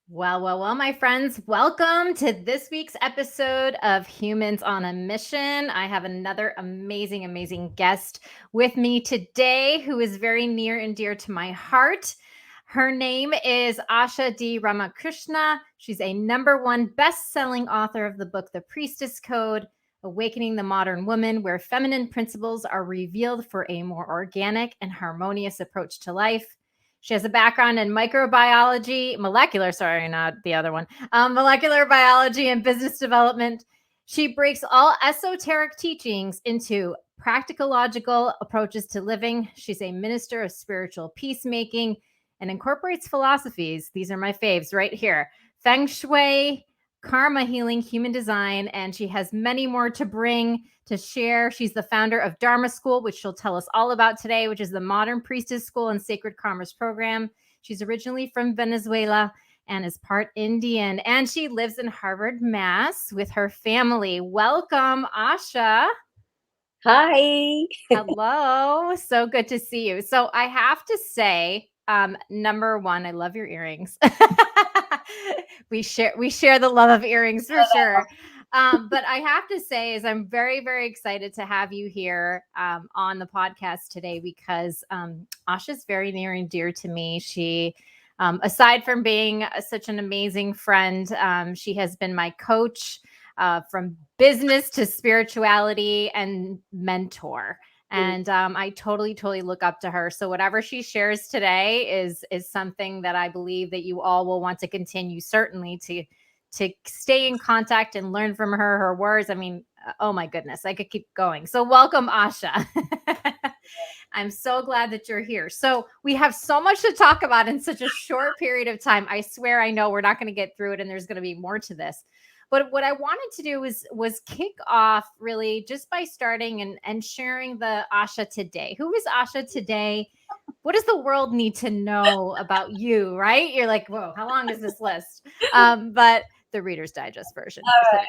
Well, my friends, welcome to this week's episode of Humans on a Mission. I have another amazing guest with me today who is very near and dear to my heart. Her name is Asha D. Ramakrishna. She's a #1 best-selling author of the book, The Priestess Code, Awakening the Modern Woman, where feminine principles are revealed for a more organic and harmonious approach to life. She has a background in microbiology, molecular, sorry, not the other one, molecular biology and business development. She breaks all esoteric teachings into practical, logical approaches to living. She's a minister of spiritual peacemaking and incorporates philosophies. These are my faves right here: Feng Shui, karma healing, human design, and she has many more to bring to share. She's the founder of Dharma School, which she'll tell us all about today, which is the modern priestess school and sacred commerce program. She's originally from Venezuela and is part Indian, and she lives in Harvard, Mass with her family. Welcome, Asha. Hi. Hello. So good to see you. So I have to say, #1, I love your earrings. we share the love of earrings for sure. But I have to say is I'm very excited to have you here on the podcast today because Asha's very near and dear to me. She aside from being such an amazing friend, she has been my coach from business to spirituality and mentor. And I totally look up to her. So whatever she shares today is something that I believe that you all will want to continue, certainly to stay in contact and learn from her words. I mean, oh my goodness, I could keep going. So welcome, Asha. I'm so glad that you're here. So we have so much to talk about in such a short period of time. I swear I know we're not going to get through it and there's going to be more to this. But what I wanted to do was kick off really just by starting and sharing the Asha today. Who is Asha today? What does the world need to know about you, right? You're like, whoa, how long is this list? But the Reader's Digest version. All right.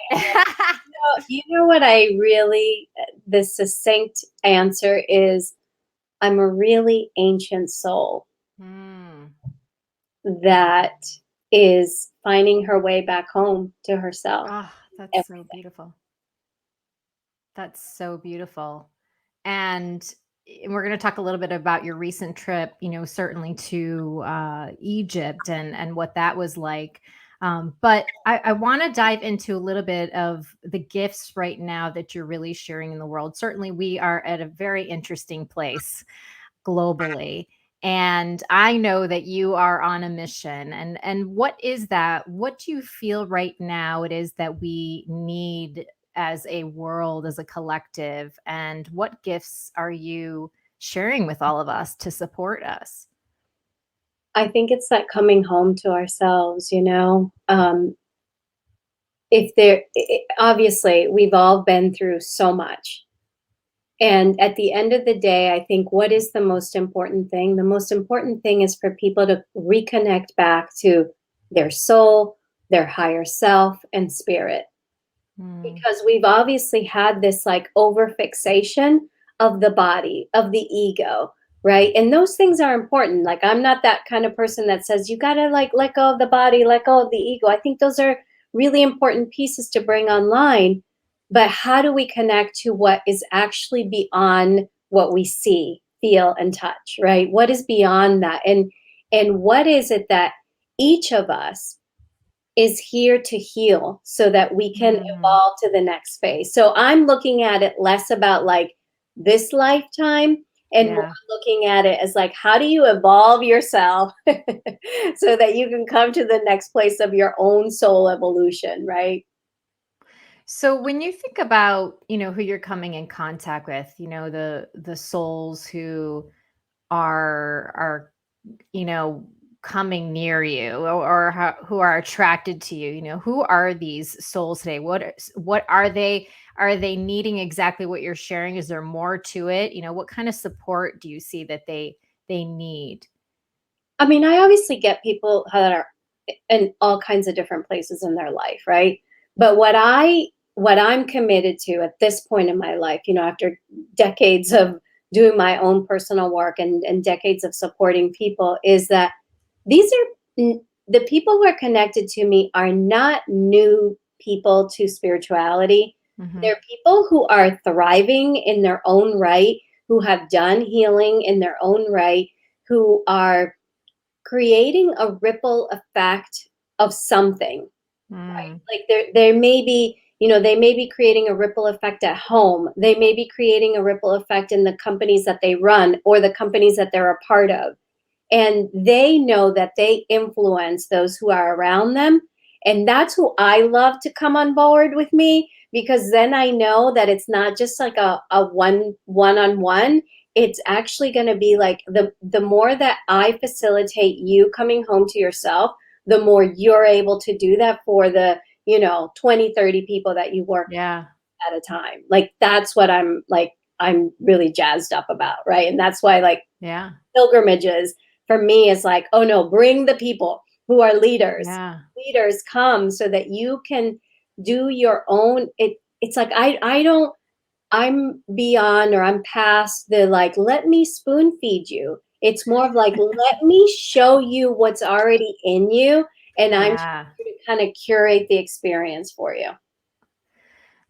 You know what the succinct answer is, I'm a really ancient soul that is finding her way back home to herself. Oh, that's so beautiful. That's so beautiful. And we're going to talk a little bit about your recent trip, certainly to Egypt and what that was like. But I want to dive into a little bit of the gifts right now that you're really sharing in the world. Certainly, we are at a very interesting place globally. And I know that you are on a mission. And what is that? What do you feel right now it is that we need as a world, as a collective? And what gifts are you sharing with all of us to support us? I think it's that coming home to ourselves, obviously we've all been through so much. And at the end of the day, I think what is the most important thing? The most important thing is for people to reconnect back to their soul, their higher self, and spirit. Because we've obviously had this like over fixation of the body, of the ego, right? And those things are important. Like, I'm not that kind of person that says you got to like let go of the body, let go of the ego. I think those are really important pieces to bring online. But how do we connect to what is actually beyond what we see, feel, and touch, right? What is beyond that? And what is it that each of us is here to heal so that we can evolve to the next phase? So I'm looking at it less about like this lifetime and more looking at it as like, how do you evolve yourself so that you can come to the next place of your own soul evolution, right? So when you think about, who you're coming in contact with, the souls who are coming near you or who are attracted to you, who are these souls today? What are they? Are they needing exactly what you're sharing? Is there more to it? What kind of support do you see that they need? I mean, I obviously get people that are in all kinds of different places in their life, right? But what I'm committed to at this point in my life, after decades of doing my own personal work and decades of supporting people, is that these are the people who are connected to me are not new people to spirituality. Mm-hmm. They're people who are thriving in their own right, who have done healing in their own right, who are creating a ripple effect of something. Mm. Like there may be, they may be creating a ripple effect at home. They may be creating a ripple effect in the companies that they run or the companies that they're a part of. And they know that they influence those who are around them. And that's who I love to come on board with me, because then I know that it's not just like a one-on-one. It's actually going to be like the more that I facilitate you coming home to yourself, the more you're able to do that for the 20, 30 people that you work Yeah. at a time. Like that's what I'm really jazzed up about, right? And that's why like Yeah. pilgrimages for me is like, oh no, bring the people who are leaders. Yeah. Leaders come so that you can do your own. It's like I don't, I'm beyond, or I'm past the like, let me spoon feed you. It's more of like, let me show you what's already in you, and I'm Yeah. here to kind of curate the experience for you.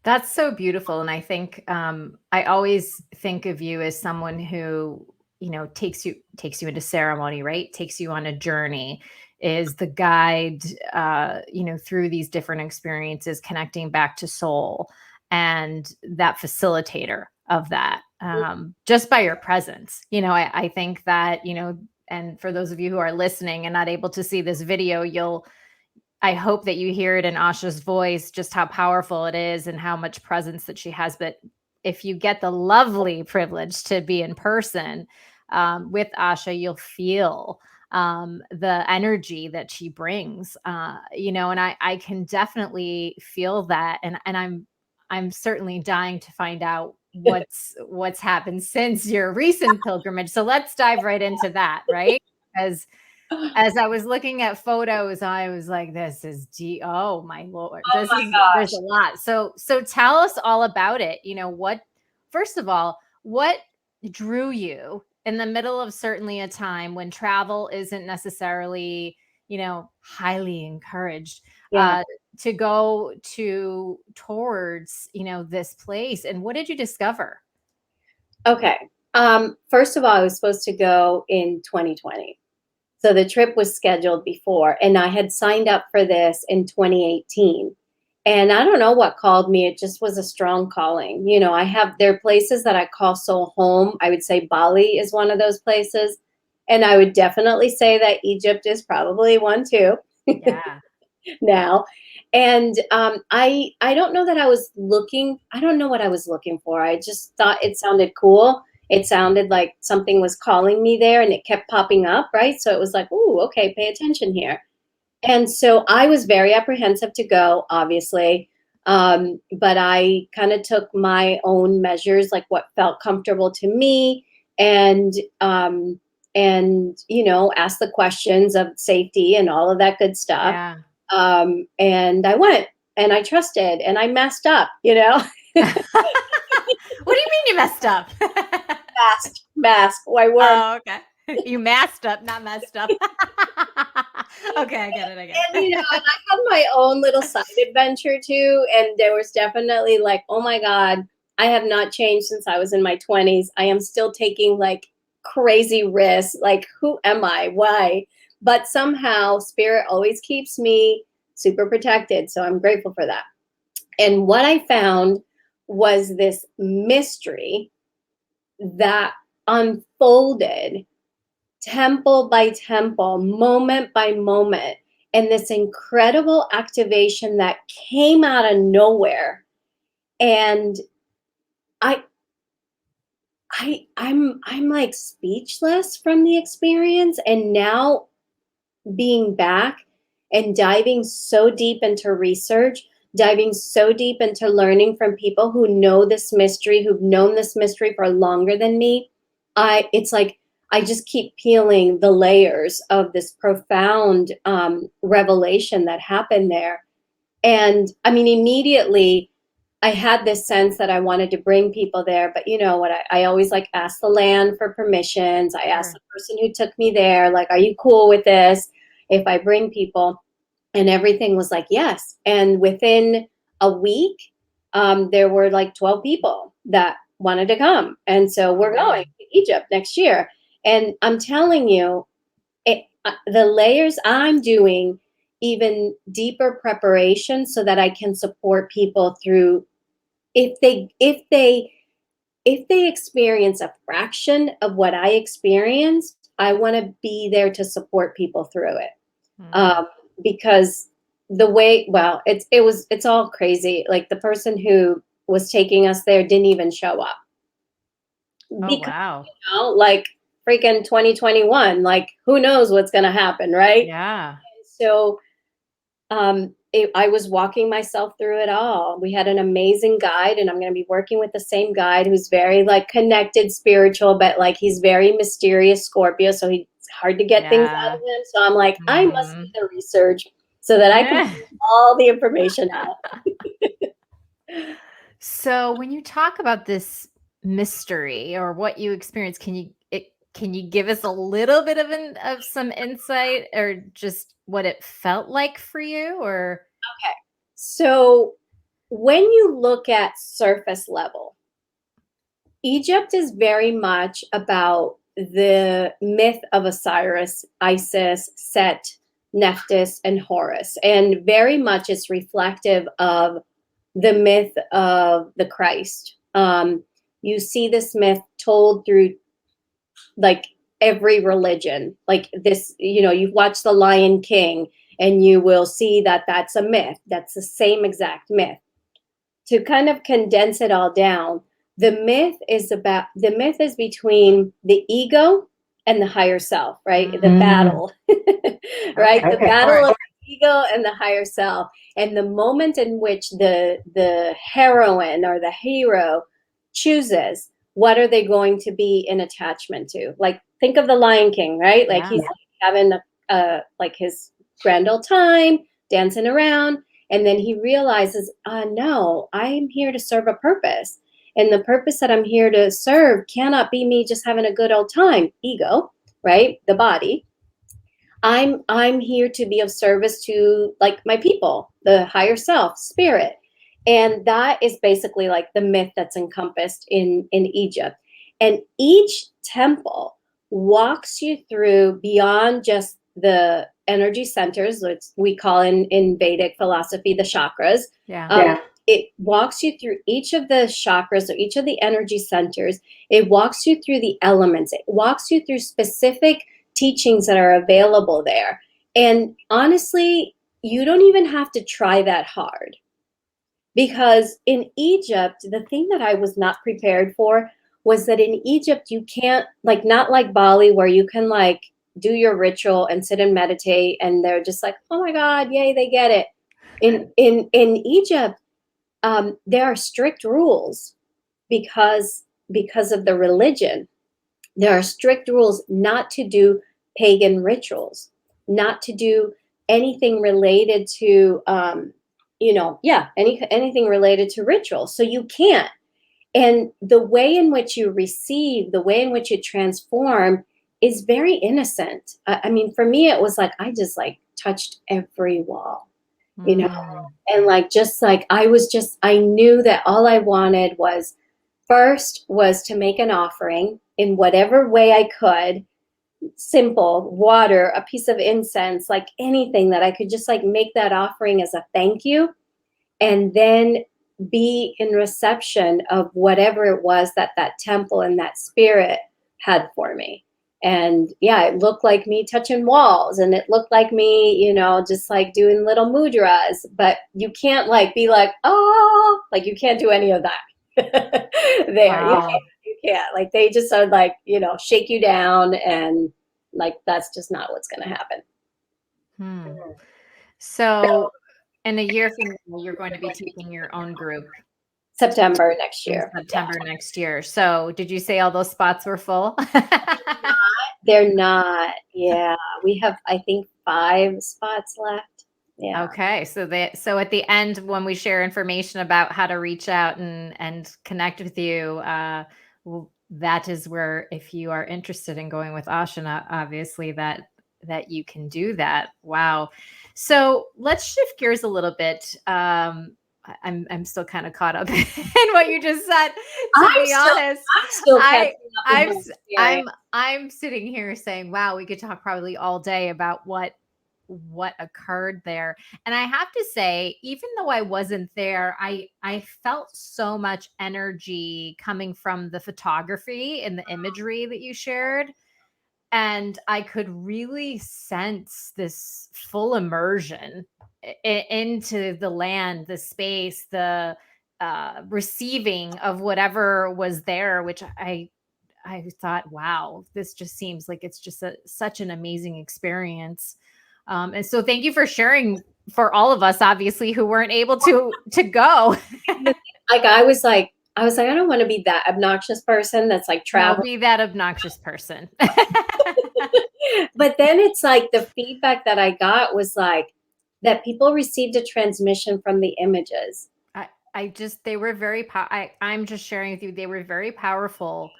That's so beautiful. And I think I always think of you as someone who, takes you into ceremony, right? Takes you on a journey, is the guide, through these different experiences, connecting back to soul, and that facilitator of that, just by your presence. I think that, and for those of you who are listening and not able to see this video, I hope that you hear it in Asha's voice, just how powerful it is and how much presence that she has. But if you get the lovely privilege to be in person with Asha, you'll feel the energy that she brings, and I can definitely feel that. And I'm certainly dying to find out what's happened since your recent pilgrimage. So let's dive right into that, right? Because as I was looking at photos, I was like, this is oh my Lord, Oh my there's a gosh. lot. So tell us all about it. First of all, what drew you in the middle of certainly a time when travel isn't necessarily, highly encouraged, Yeah. to go towards, this place. And what did you discover? Okay. First of all, I was supposed to go in 2020. So the trip was scheduled before, and I had signed up for this in 2018. And I don't know what called me. It just was a strong calling. There are places that I call soul home. I would say Bali is one of those places. And I would definitely say that Egypt is probably one too Yeah. now. And I don't know that I was looking. I don't know what I was looking for. I just thought it sounded cool. It sounded like something was calling me there, and it kept popping up, right? So it was like, ooh, okay, pay attention here. And so I was very apprehensive to go, obviously. But I kind of took my own measures, like what felt comfortable to me, and asked the questions of safety and all of that good stuff. Yeah. And I went, and I trusted, and I messed up. What do you mean you messed up? Mask. Why word? Oh, okay. You masked up, not messed up. Okay, I get it. I get And it. and I had my own little side adventure too, and there was definitely like, oh my God, I have not changed since I was in my 20s. I am still taking like crazy risks. Like, who am I? Why? But somehow spirit always keeps me super protected. So I'm grateful for that. And what I found was this mystery that unfolded temple by temple, moment by moment, and this incredible activation that came out of nowhere. And I I'm like speechless from the experience. And now being back and diving so deep into research, diving so deep into learning from people who know this mystery, who've known this mystery for longer than me, it's like I just keep peeling the layers of this profound revelation that happened there. And I mean, immediately I had this sense that I wanted to bring people there, but you know what? I always like ask the land for permissions. I asked Sure. the person who took me there, like, are you cool with this? if I bring people. And everything was like, yes. And within a week, there were like 12 people that wanted to come. And so we're going to Egypt next year. And I'm telling you, the layers I'm doing even deeper preparation so that I can support people through if they experience a fraction of what I experienced, I want to be there to support people through it. Because the way, well, it's all crazy. Like the person who was taking us there didn't even show up. Because, wow. like freaking 2021, like who knows what's going to happen, right? Yeah. So I was walking myself through it all. We had an amazing guide, and I'm going to be working with the same guide who's very like connected, spiritual, but like he's very mysterious Scorpio, so it's hard to get things out of him. So I'm like, I must do the research so that I can get all the information out. So when you talk about this mystery or what you experienced, can you give us a little bit of some insight or just what it felt like for you? Or Okay. So when you look at surface level, Egypt is very much about the myth of Osiris, Isis, Set, Nephthys, and Horus, and very much it's reflective of the myth of the Christ. You see this myth told through like every religion, like this, you watch The Lion King and you will see that that's a myth. That's the same exact myth. To kind of condense it all down, the myth is between the ego and the higher self, right? The battle, right? Okay. The battle of the ego and the higher self. And the moment in which the heroine or the hero chooses, what are they going to be in attachment to? Like, think of the Lion King, right? Like he's having like his grand old time, dancing around. And then he realizes, no, I'm here to serve a purpose. And the purpose that I'm here to serve cannot be me just having a good old time. Ego, right? The body. I'm here to be of service to like my people, the higher self, spirit. And that is basically like the myth that's encompassed in Egypt. And each temple walks you through beyond just the energy centers, which we call in Vedic philosophy the chakras. It walks you through each of the chakras or each of the energy centers. It walks you through the elements. It walks you through specific teachings that are available there. And honestly, you don't even have to try that hard. Because in Egypt, the thing that I was not prepared for was that in Egypt, you can't, like, not like Bali, where you can, like, do your ritual and sit and meditate, and they're just like, oh my God, yay, they get it. In Egypt, there are strict rules because of the religion. There are strict rules not to do pagan rituals, not to do anything related to anything related to ritual. So you can't. And the way in which you receive, the way in which you transform is very innocent. I mean, for me, it was like I just like touched every wall, and like just like I knew that all I wanted was first was to make an offering in whatever way I could, simple, water, a piece of incense, like anything that I could just like make that offering as a thank you, and then be in reception of whatever it was that temple and that spirit had for me. And yeah, it looked like me touching walls, and it looked like me, just like doing little mudras, but you can't like be like, oh, like you can't do any of that there. Wow. You can't. Like they just are like, shake you down, and like that's just not what's going to happen. So in a year from now, you're going to be taking your own group September next year. September next year. So did you say all those spots were full? They're not. Yeah. We have, I think, 5 spots left. Yeah. Okay. So at the end, when we share information about how to reach out and connect with you, that is where, if you are interested in going with Ashana, obviously you can do that. Wow. So let's shift gears a little bit. I'm still kind of caught up in what you just said. To be honest, I'm still catching up with I'm my experience. I'm sitting here saying, wow, we could talk probably all day about what occurred there. And I have to say, even though I wasn't there, I felt so much energy coming from the photography and the imagery that you shared. And I could really sense this full immersion into the land, the space, the receiving of whatever was there, which I thought, wow, this just seems like it's just such an amazing experience. And so thank you for sharing for all of us, obviously, who weren't able to go. Like I was like, I don't want to be that obnoxious person that's like No, traveling. be that obnoxious person. But then it's like the feedback that I got was like that people received a transmission from the images. I just they were very I'm just sharing with you, they were very powerful.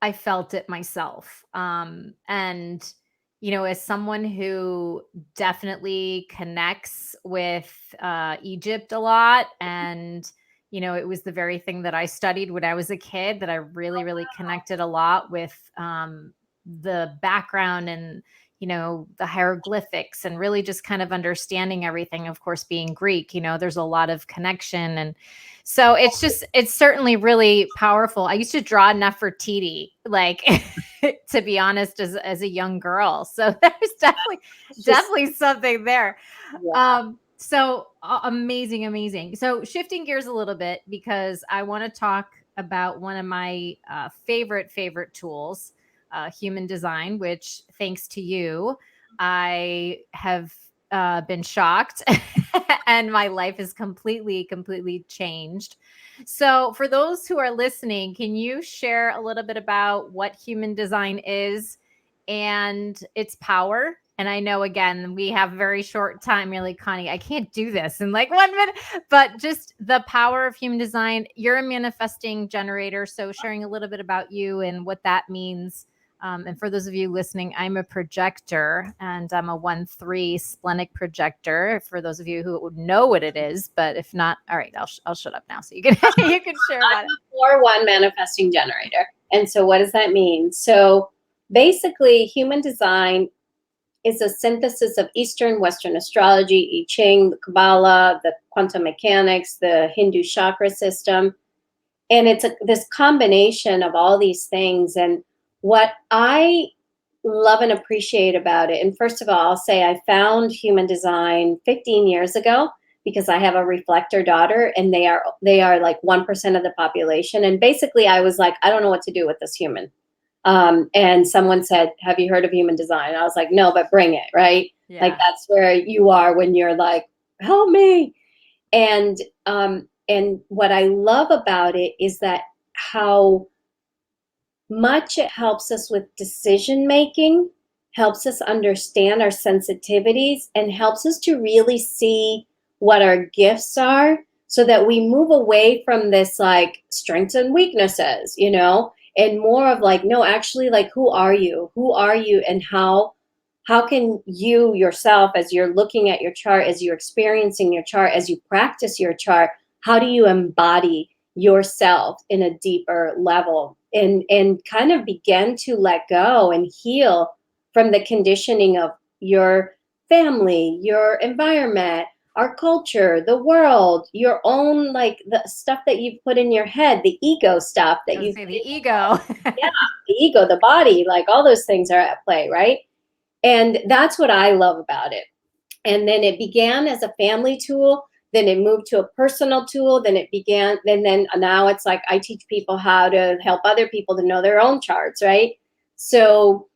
I felt it myself. And as someone who definitely connects with Egypt a lot, and it was the very thing that I studied when I was a kid, that I really, really connected a lot with the background and the hieroglyphics, and really just kind of understanding everything. Of course, being Greek, there's a lot of connection, and so it's certainly really powerful. I used to draw Nefertiti, like to be honest, as a young girl. So there's definitely something there. Yeah. So amazing, amazing. So shifting gears a little bit, because I want to talk about one of my favorite tools, human design, which thanks to you, I have been shocked and my life is completely changed. So for those who are listening, can you share a little bit about what human design is and its power? And I know, again, we have very short time. You're like, Connie, I can't do this in like 1 minute, but just the power of human design. You're a manifesting generator. So sharing a little bit about you and what that means. And for those of you listening, I'm a projector, and I'm a 1-3 splenic projector. For those of you who would know what it is, but if not, all right, I'll shut up now so you can you can share about it. I'm a 4-1 manifesting generator. And so what does that mean? So basically, human design is a synthesis of Eastern, Western astrology, I Ching, the Kabbalah, the quantum mechanics, the Hindu chakra system. And it's this combination of all these things. And what I love and appreciate about it, and first of all, I'll say I found human design 15 years ago because I have a reflector daughter, and they are like 1% of the population. And basically, I was like, I don't know what to do with this human. And someone said, have you heard of human design? I was like, no, but bring it, right? Yeah. Like that's where you are when you're like, help me. And what I love about it is that how much it helps us with decision making, helps us understand our sensitivities, and helps us to really see what our gifts are, so that we move away from this like strengths and weaknesses, and more of like, no, actually, like, who are you? Who are you? And how can you yourself, as you're looking at your chart, as you're experiencing your chart, as you practice your chart, how do you embody yourself in a deeper level, and kind of begin to let go and heal from the conditioning of your family, your environment, our culture, the world, your own, like the stuff that you've put in your head, the ego stuff that you say the ego. yeah, the ego, the body, like all those things are at play, right? And that's what I love about it. And then it began as a family tool, then it moved to a personal tool, then then now it's like I teach people how to help other people to know their own charts, right? So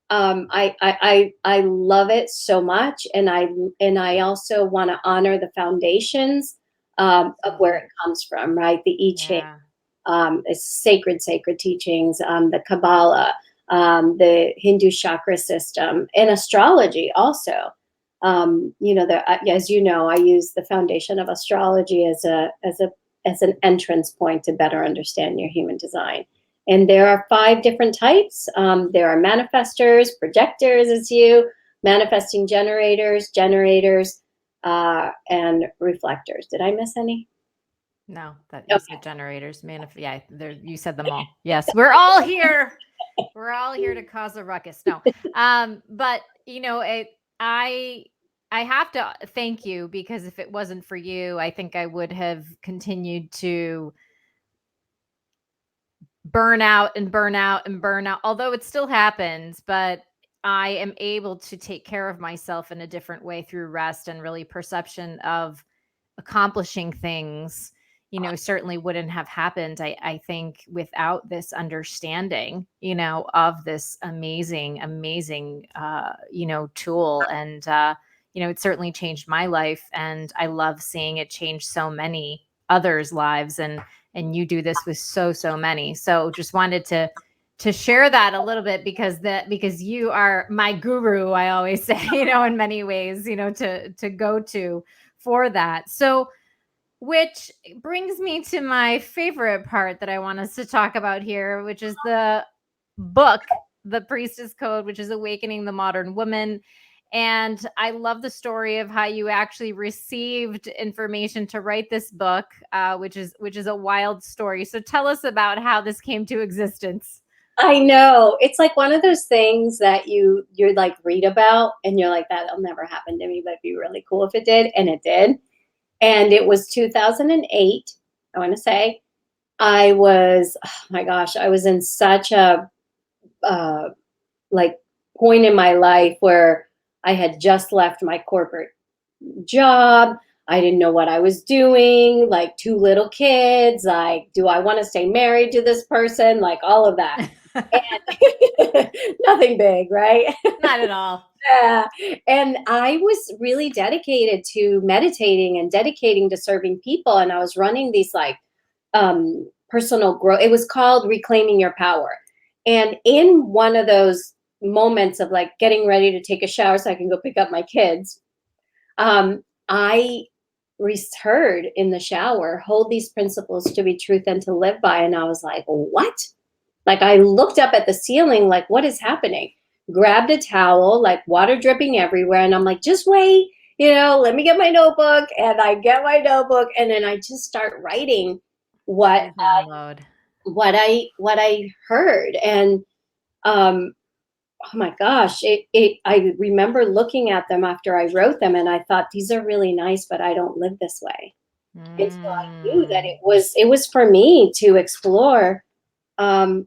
I love it so much, and I also want to honor the foundations of where it comes from, right? The I Ching, is sacred teachings, the Kabbalah, the Hindu chakra system, and astrology also. As you know, I use the foundation of astrology as an entrance point to better understand your human design. And there are 5 different types. There are manifestors, projectors, as you, manifesting generators, and reflectors. Did I miss any? No, that you said generators, yeah, there you said them all. Yes, we're all here. We're all here to cause a ruckus. No. But I I have to thank you, because if it wasn't for you, I think I would have continued to burn out and burn out and burn out, although it still happens, but I am able to take care of myself in a different way through rest and really perception of accomplishing things, certainly wouldn't have happened, I think, without this understanding, of this amazing, amazing, tool. And, it certainly changed my life. And I love seeing it change so many others' lives. And you do this with so many. So just wanted to share that a little bit, because you are my guru, I always say, in many ways, to go to for that. So, which brings me to my favorite part that I want us to talk about here, which is the book, The Priestess Code, which is Awakening the Modern Woman. And I love the story of how you actually received information to write this book, which is a wild story. So tell us about how this came to existence. I know. It's like one of those things that you're like read about and you're like, that'll never happen to me, but it'd be really cool if it did. And it did. And it was 2008, I want to say. I was, oh my gosh, I was in such a like point in my life where I had just left my corporate job. I didn't know what I was doing, like two little kids, like, do I want to stay married to this person? Like all of that. And nothing big, right? Not at all. Yeah. And I was really dedicated to meditating and dedicating to serving people. And I was running these like personal growth. It was called Reclaiming Your Power. And in one of those moments of like getting ready to take a shower so I can go pick up my kids, I heard in the shower, hold these principles to be truth and to live by. And I was like, what? Like I looked up at the ceiling, like, what is happening? Grabbed a towel, like water dripping everywhere. And I'm like, just wait, let me get my notebook. And I get my notebook. And then I just start writing what Download. what I heard. And oh my gosh, I remember looking at them after I wrote them and I thought, these are really nice, but I don't live this way. And so I knew that it was for me to explore, how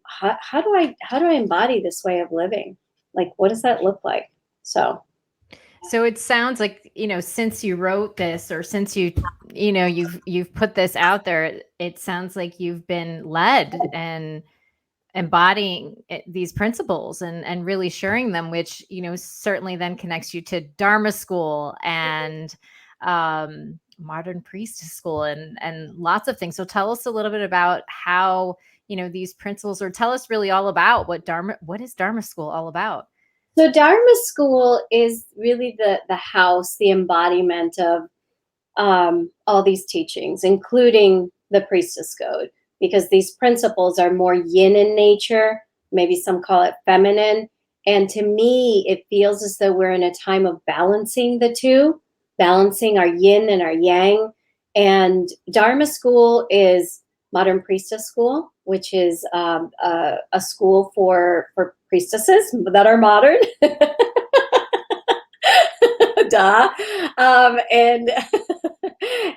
do I embody this way of living? Like, what does that look like? So it sounds like, since you wrote this, or since you've put this out there, it sounds like you've been led and embodying these principles and really sharing them, which, certainly then connects you to Dharma School and Modern Priestess School and lots of things. So tell us a little bit about how, these principles, or tell us really all about what is Dharma School all about? So Dharma School is really the house, the embodiment of all these teachings, including the Priestess Code, because these principles are more yin in nature. Maybe some call it feminine. And to me, it feels as though we're in a time of balancing the two, balancing our yin and our yang. And Dharma School is Modern Priestess School, which is a school for priestesses that are modern. Duh.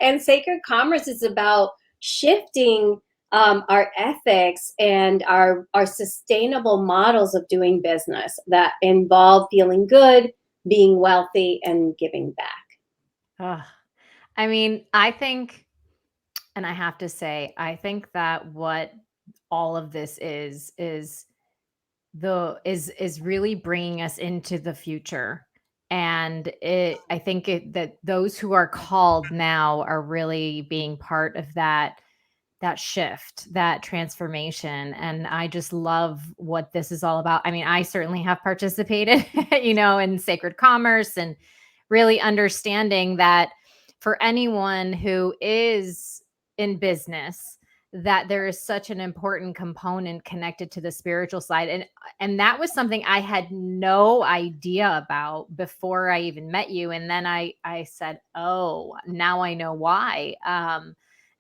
And Sacred Commerce is about shifting our ethics and our sustainable models of doing business that involve feeling good, being wealthy, and giving back. I mean, I think, and I have to say, I think that what all of this is really bringing us into the future. And I think that those who are called now are really being part of that shift, that transformation. And I just love what this is all about. I mean, I certainly have participated, in Sacred Commerce, and really understanding that for anyone who is in business, that there is such an important component connected to the spiritual side. And that was something I had no idea about before I even met you. And then I said, oh, now I know why.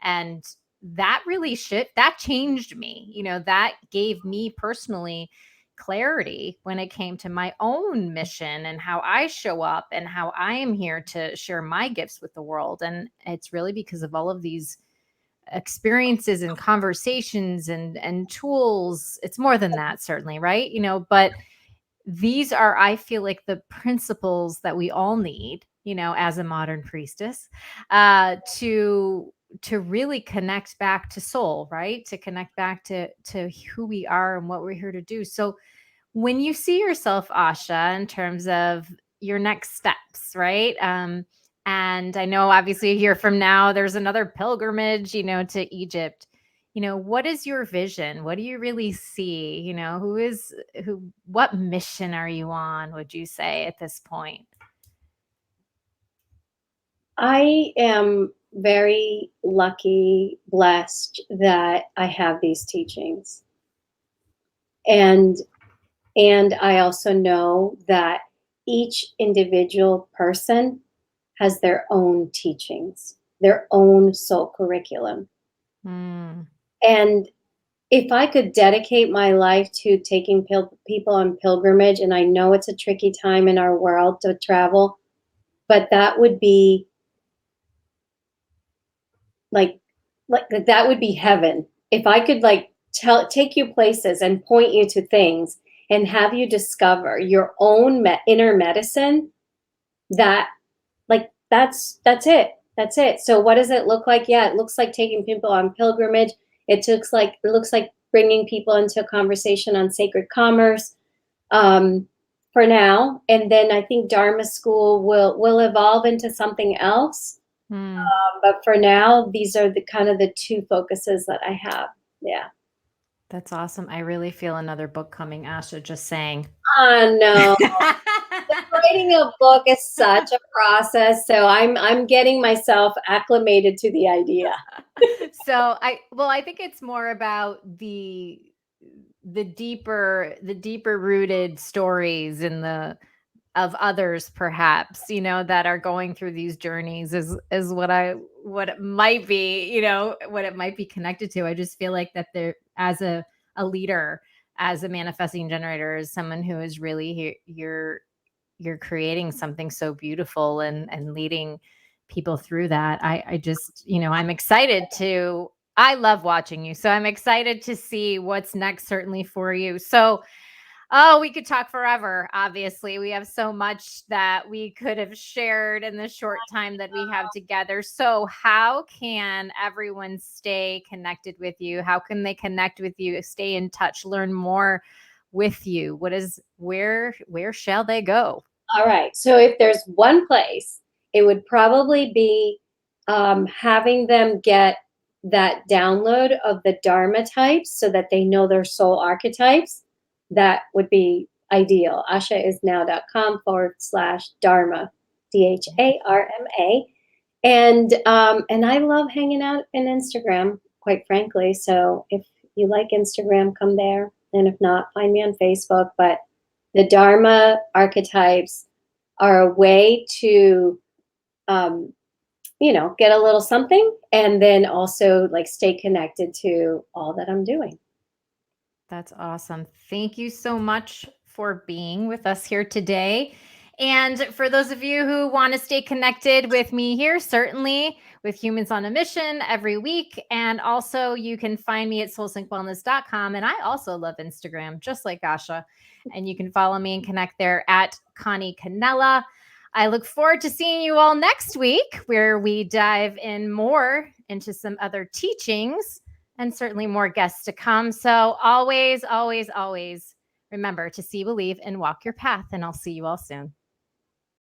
And that really that changed me. That gave me personally clarity when it came to my own mission and how I show up and how I am here to share my gifts with the world. And it's really because of all of these experiences and conversations and tools. It's more than that, certainly, right? But these are, I feel like, the principles that we all need, as a modern priestess, to really connect back to soul, right? To connect back to who we are and what we're here to do. So when you see yourself, Asha, in terms of your next steps, right? And I know obviously a year from now, there's another pilgrimage, to Egypt. What is your vision? What do you really see? What mission are you on, would you say, at this point? I am very lucky, blessed that I have these teachings. And I also know that each individual person has their own teachings, their own soul curriculum. Mm. And if I could dedicate my life to taking people on pilgrimage, and I know it's a tricky time in our world to travel, but that would be like that would be heaven. If I could take you places and point you to things and have you discover your own inner medicine, that that's it. So what does it look like? Yeah, it looks like taking people on pilgrimage. It looks like bringing people into a conversation on sacred commerce, for now. And then I think Dharma School will evolve into something else. Mm. But for now, these are the kind of the two focuses that I have. Yeah. That's awesome. I really feel another book coming, Asha, just saying. Oh no. Writing a book is such a process, so I'm getting myself acclimated to the idea. So I think it's more about the deeper rooted stories in the of others, perhaps, that are going through these journeys, is what it might be, what it might be connected to. I just feel like that there, as a leader, as a manifesting generator, as someone who is really here, you're creating something so beautiful and leading people through that. I just, I'm excited to, I love watching you. So I'm excited to see what's next, certainly for you. So, oh, we could talk forever. Obviously, we have so much that we could have shared in the short time that we have together. So, how can everyone stay connected with you? How can they connect with you, stay in touch, learn more with you? Where shall they go? All right. So if there's one place, it would probably be having them get that download of the Dharma types so that they know their soul archetypes. That would be ideal. ashaisnow.com/Dharma, DHARMA. And I love hanging out in Instagram, quite frankly. So if you like Instagram, come there. And if not, find me on Facebook. But the Dharma archetypes are a way to, get a little something, and then also stay connected to all that I'm doing. That's awesome. Thank you so much for being with us here today. And for those of you who want to stay connected with me here, certainly with Humans on a Mission every week. And also you can find me at soulsync.wellness.com. And I also love Instagram, just like Asha. And you can follow me and connect there at Connie Canella. I look forward to seeing you all next week, where we dive in more into some other teachings and certainly more guests to come. So always, always, always remember to see, believe, and walk your path. And I'll see you all soon.